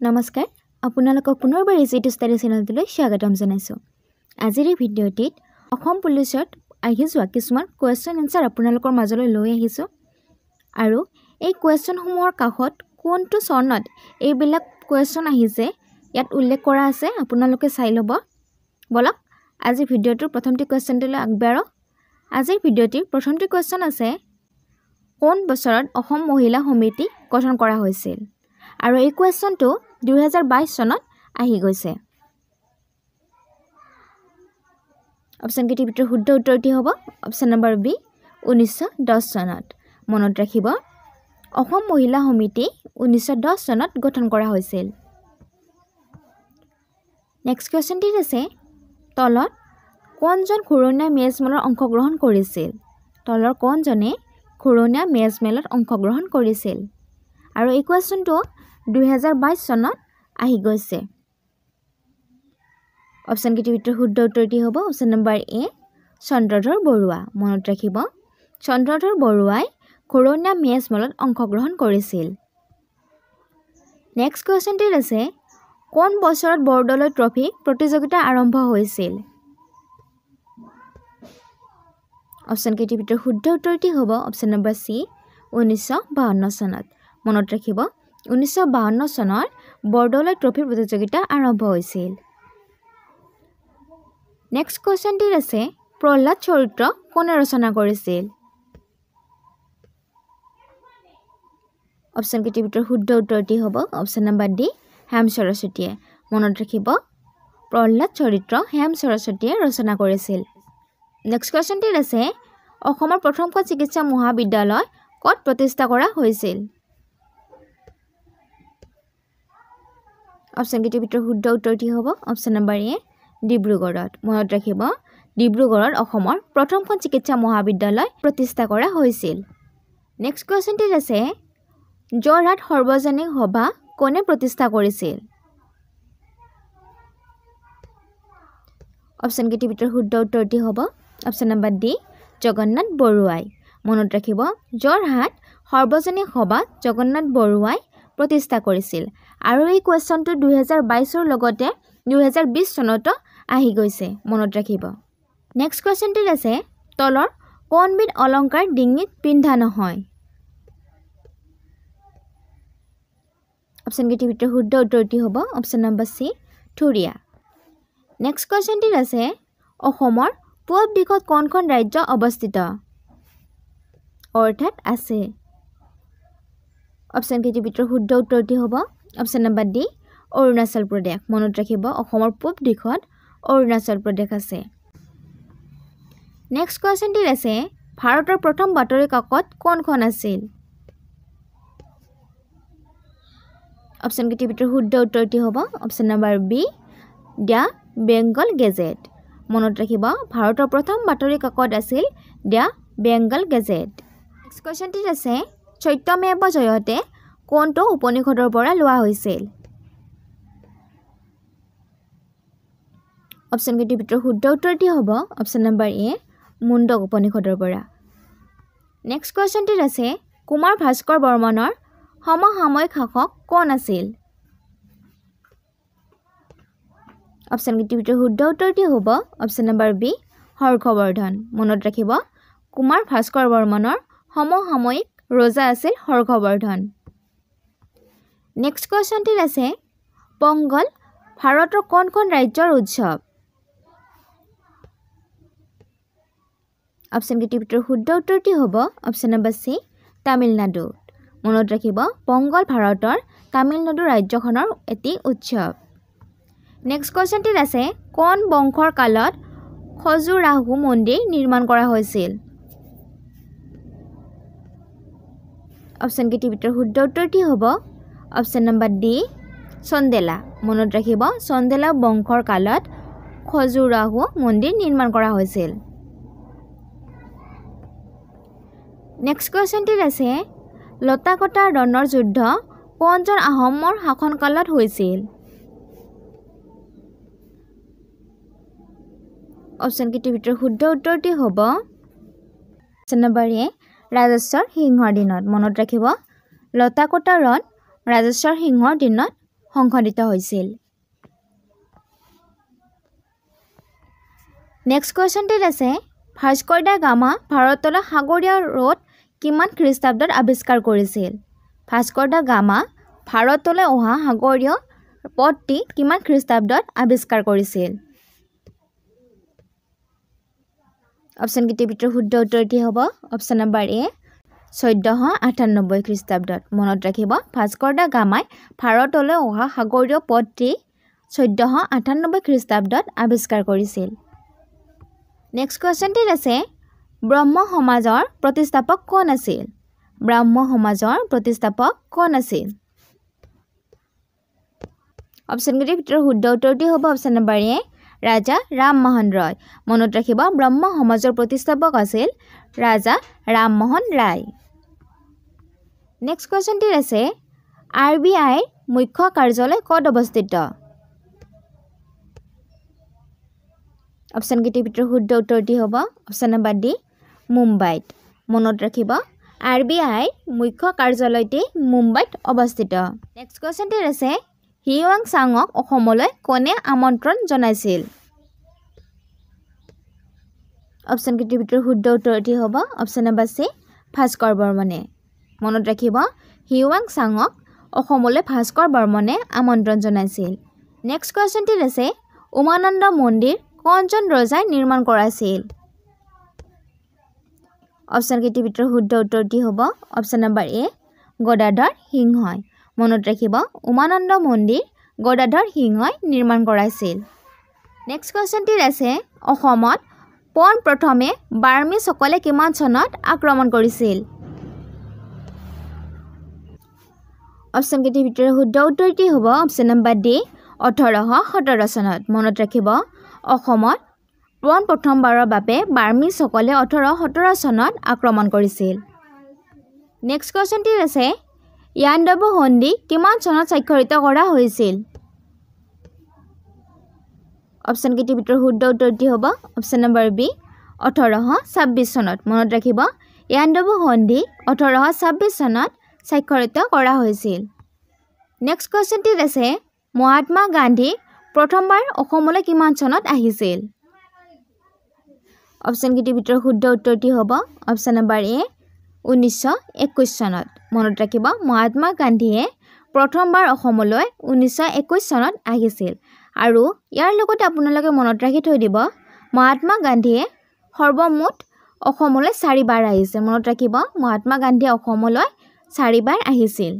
নমস্কাৰ আপোনালোকক পুনৰবাৰ ইজি ষ্টাডি চেনেলটোলৈ স্বাগতম জনাইছোঁ। আজিৰ এই ভিডিঅ'টিত অসম পুলিচত আহি যোৱা কিছুমান কুৱেশ্যন এনচাৰ আপোনালোকৰ মাজলৈ লৈ আহিছোঁ আৰু এই কুৱেশ্যনসমূহৰ কাষত কোনটো চনত এইবিলাক কুৱেশ্যন আহিছে ইয়াত উল্লেখ কৰা আছে আপোনালোকে চাই ল'ব। বলক আজি ভিডিঅ'টোৰ প্ৰথমটি কুৱেশ্যনটোলৈ আগবাঢ়ো। আজিৰ ভিডিঅ'টিৰ প্ৰথমটি কুৱেশ্যন আছে কোন বছৰত অসম মহিলা সমিতি গঠন কৰা হৈছিল আৰু এই কুৱেশ্যনটো 2022 চনত আহি গৈছে। অপশ্যন কেইটিৰ ভিতৰত শুদ্ধ উত্তৰটি হ'ব অপশ্যন নম্বৰ বি 1910 চনত। মনত ৰাখিব অসম মহিলা সমিতি 1910 চনত গঠন কৰা হৈছিল। নেক্সট কুৱেশ্যনটিত আছে তলত কোনজন ঘূৰণীয়া মেজমেলত অংশগ্ৰহণ কৰিছিল। তলৰ কোনজনে ঘূৰণীয়া মেজমেলত অংশগ্ৰহণ কৰিছিল আৰু এই কুৱেশ্যনটো 2022 চনত আহি গৈছে। অপশ্যন কেইটিৰ ভিতৰত শুদ্ধ উত্তৰটি হ'ব অপশ্যন নম্বৰ এ চন্দ্ৰধৰ বৰুৱা। মনত ৰাখিব চন্দ্ৰধৰ বৰুৱাই ঘূৰণীয়া মেজমেলত অংশগ্ৰহণ কৰিছিল। নেক্সট কুৱেশ্যনটিত আছে কোন বছৰত বৰদলৈ ট্ৰফি প্ৰতিযোগিতা আৰম্ভ হৈছিল। অপশ্যন কেইটিৰ ভিতৰত শুদ্ধ উত্তৰটি হ'ব অপশ্যন নম্বৰ চি 1952 চনত। মনত ৰাখিব 1952 চনত বৰদলৈ ট্ৰফি প্ৰতিযোগিতা আৰম্ভ হৈছিল। নেক্সট কুৱেশ্যনটিত আছে প্ৰহ্লাদ চৰিত্ৰ কোনে ৰচনা কৰিছিল। অপশ্যন কেইটিৰ ভিতৰত শুদ্ধ উত্তৰটি হ'ব অপশ্যন নম্বৰ ডি হেম সৰস্বতীয়ে। মনত ৰাখিব প্ৰহ্লাদ চৰিত্ৰ হেম সৰস্বতীয়ে ৰচনা কৰিছিল। নেক্সট কুৱেশ্যনটিত আছে অসমৰ প্ৰথমখন চিকিৎসা মহাবিদ্যালয় ক'ত প্ৰতিষ্ঠা কৰা হৈছিল। অপশ্যন কেইটিৰ ভিতৰত শুদ্ধ উত্তৰটি হ'ব অপশ্যন নম্বৰ এ ডিব্ৰুগড়ত। মনত ৰাখিব ডিব্ৰুগড়ত অসমৰ প্ৰথমখন চিকিৎসা মহাবিদ্যালয় প্ৰতিষ্ঠা কৰা হৈছিল। নেক্সট কুৱেশ্যনটিত আছে যোৰহাট সৰ্বজনীন সভা কোনে প্ৰতিষ্ঠা কৰিছিল। অপশ্যন কেইটিৰ ভিতৰত শুদ্ধ উত্তৰটি হ'ব অপশ্যন নম্বৰ ডি জগন্নাথ বৰুৱাই। মনত ৰাখিব যোৰহাট সৰ্বজনীন সভা জগন্নাথ বৰুৱাই প্ৰতিষ্ঠা কৰিছিল আৰু এই কুৱেশ্যনটো 2022 লগতে 2020 চনতো আহি গৈছে। মনত ৰাখিব। নেক্সট কুৱেশ্যনটিত আছে তলৰ কোনবিধ অলংকাৰ ডিঙিত পিন্ধা নহয়। অপশ্যন কেইটিৰ ভিতৰত শুদ্ধ উত্তৰটি হ'ব অপশ্যন নম্বৰ চি থুৰীয়া। নেক্সট কুৱেশ্যনটিত আছে অসমৰ পূব দিশত কোনখন ৰাজ্য অৱস্থিত অৰ্থাৎ আছে। অপশ্যন কেইটিৰ ভিতৰত শুদ্ধ উত্তৰটি হ'ব option number D Arunachal Pradesh. মনত ৰাখিব অসমৰ পূব দিশত অৰুণাচল প্ৰদেশ আছে। নেক্সট কুৱেশ্যনটিত আছে ভাৰতৰ প্ৰথম বাতৰি কাকত কোনখন আছিল। অপশ্যন কেইটিৰ ভিতৰত শুদ্ধ উত্তৰটি হ'ব option number B the Bengal Gazette. মনত ৰাখিব ভাৰতৰ প্ৰথম বাতৰি কাকত আছিল দ্য বেংগল গেজেট। নেক্সট কুৱেশ্যনটিত আছে সত্যমেৱ জয়তে কোনটো উপনিষদৰ পৰা লোৱা হৈছিল। অপশ্যন কেইটিৰ ভিতৰত শুদ্ধ উত্তৰটি হ'ব অপশ্যন নম্বৰ এ মুণ্ডক উপনিষদৰ পৰা। নেক্সট কুৱেশ্যনটিত আছে কুমাৰ ভাস্কৰ বৰ্মনৰ সমসাময়িক শাসক কোন আছিল। অপশ্যন কেইটিৰ ভিতৰত শুদ্ধ উত্তৰটি হ'ব অপশ্যন নম্বৰ বি হৰ্ষবৰ্ধন। মনত ৰাখিব কুমাৰ ভাস্কৰ বৰ্মনৰ সমসাময়িক ৰজা আছিল হৰ্ষবৰ্ধন। নেক্সট কুৱেশ্যনটিত আছে পংগল ভাৰতৰ কোনখন ৰাজ্যৰ উৎসৱ। অপশ্যন কেইটিৰ ভিতৰত শুদ্ধ উত্তৰটি হ'ব অপশ্যন নম্বৰ চি তামিলনাডুত। মনত ৰাখিব পংগল ভাৰতৰ তামিলনাডু ৰাজ্যখনৰ এটি উৎসৱ। নেক্সট কুৱেশ্যনটিত আছে কোন বংশৰ কালত খজুৰাহো মন্দিৰ নিৰ্মাণ কৰা হৈছিল। অপশ্যন কেইটিৰ ভিতৰত শুদ্ধ উত্তৰটি হ'ব অপশ্যন নম্বৰ ডি চন্দেলা। মনত ৰাখিব চন্দেলা বংশৰ কালত খজুৰাহো মন্দিৰ নিৰ্মাণ কৰা হৈছিল। নেক্সট কুৱেশ্যনটিত আছে লতাকটা ৰণৰ যুদ্ধ কোনজন আহোমৰ শাসনকালত হৈছিল। অপশ্যন কেইটিৰ ভিতৰত শুদ্ধ উত্তৰটি হ'ব অপশ্যন নম্বৰ এ ৰাজেশ্বৰ সিংহৰ দিনত। মনত ৰাখিব লতাকটা ৰণ ৰাজেশ্বৰ সিংহৰ দিনত সংঘটিত হৈছিল নেক্সট কোৱেশ্চনটিত আছে ভাস্কৰ দা গামা ভাৰতলৈ সাগৰীয় ৰ'দ কিমান খ্ৰীষ্টাব্দত আৱিষ্কাৰ কৰিছিল ভাস্কৰ দা গামা ভাৰতলৈ অহা সাগৰীয় পথটি কিমান খ্ৰীষ্টাব্দত আৱিষ্কাৰ কৰিছিল অপচন কেইটাৰ ভিতৰত শুদ্ধ উত্তৰটি হ'ব অপচন নম্বৰ এ 1498 খ্ৰীষ্টাব্দত মনত ৰাখিব ভাস্কৰ দা গামাই ভাৰতলৈ অহা সাগৰীয় পথটি 1498 খ্ৰীষ্টাব্দত আৱিষ্কাৰ কৰিছিল নেক্সট কোৱেশ্চনটিত আছে ব্ৰহ্ম সমাজৰ প্ৰতিষ্ঠাপক কোন আছিল ব্ৰহ্ম সমাজৰ প্ৰতিষ্ঠাপক কোন আছিল অপচন কেইটাৰ ভিতৰত শুদ্ধ উত্তৰটি হ'ব অপচন নম্বৰ এ ৰাজা ৰামমোহন ৰয় মনত ৰাখিব ব্ৰহ্ম সমাজৰ প্ৰতিষ্ঠাপক আছিল ৰাজা ৰামমোহন ৰায় নেক্সট কোৱেশ্চনটিত আছে RBI মুখ্য কাৰ্যালয় ক'ত অৱস্থিত অপচন কেইটাৰ ভিতৰত শুদ্ধ উত্তৰটি হ'ব অপচন নম্বৰ ডি মুম্বাইত মনত ৰাখিব RBI মুখ্য কাৰ্যালয়টি মুম্বাইত অৱস্থিত নেক্সট কোৱেশ্চনটিত আছে হিউৱাং চাঙক অসমলৈ কোনে আমন্ত্ৰণ জনাইছিল অপচন কেইটাৰ ভিতৰত শুদ্ধ উত্তৰটি হ'ব অপচন নম্বৰ সি ভাস্কৰ বৰ্মনে মনত ৰাখিব হিউৱাং চাঙক অসমলৈ ভাস্কৰ বৰ্মনে আমন্ত্ৰণ জনাইছিল নেক্সট কোৱেশ্চনটিত আছে উমানন্দ মন্দিৰ কোনজন ৰজাই নিৰ্মাণ কৰাইছিল অপচন কেইটাৰ ভিতৰত শুদ্ধ উত্তৰটি হ'ব অপচন নম্বৰ এ গদাধৰ সিংহই মনত ৰাখিব উমানন্দ মন্দিৰ গদাধৰ সিংহই নিৰ্মাণ কৰাইছিল নেক্সট কোৱেশ্চনটিত আছে অসমত পোন প্ৰথমে বাৰ্মিসকলে কিমান চনত আক্ৰমণ কৰিছিল অপচন কেইটাৰ ভিতৰত শুদ্ধ উত্তৰটি হ'ব অপচন নম্বৰ ডি 1817 চনত মনত ৰাখিব অসমত পোন প্ৰথমবাৰৰ বাবে বাৰ্মিসকলে 1817 চনত আক্ৰমণ কৰিছিল নেক্সট কোৱেশ্চনটিত আছে ইয়াণ্ডাবু সন্ধি কিমান চনত স্বাক্ষৰিত কৰা হৈছিল অপচন কেইটাৰ ভিতৰত শুদ্ধ উত্তৰটি হ'ব অপচন নম্বৰ বি 1826 চনত মনত ৰাখিব ইয়াণ্ডাবু সন্ধি 1826 চনত স্বাক্ষৰিত কৰা হৈছিল নেক্সট কোৱেশ্চনটিত আছে মহাত্মা গান্ধী প্ৰথমবাৰ অসমলৈ কিমান চনত আহিছিল অপচন কেইটাৰ ভিতৰত শুদ্ধ উত্তৰটি হ'ব অপচন নম্বৰ এ 1921 চনত মনত ৰাখিব মহাত্মা গান্ধীয়ে প্ৰথমবাৰ অসমলৈ 1921 চনত আহিছিল আৰু ইয়াৰ লগতে আপোনালোকে মনত ৰাখি থৈ দিব মহাত্মা গান্ধীয়ে সৰ্বমুঠ অসমলৈ 4 বাৰ আহিছে মনত ৰাখিব মহাত্মা গান্ধীয়ে অসমলৈ 4 বাৰ আহিছিল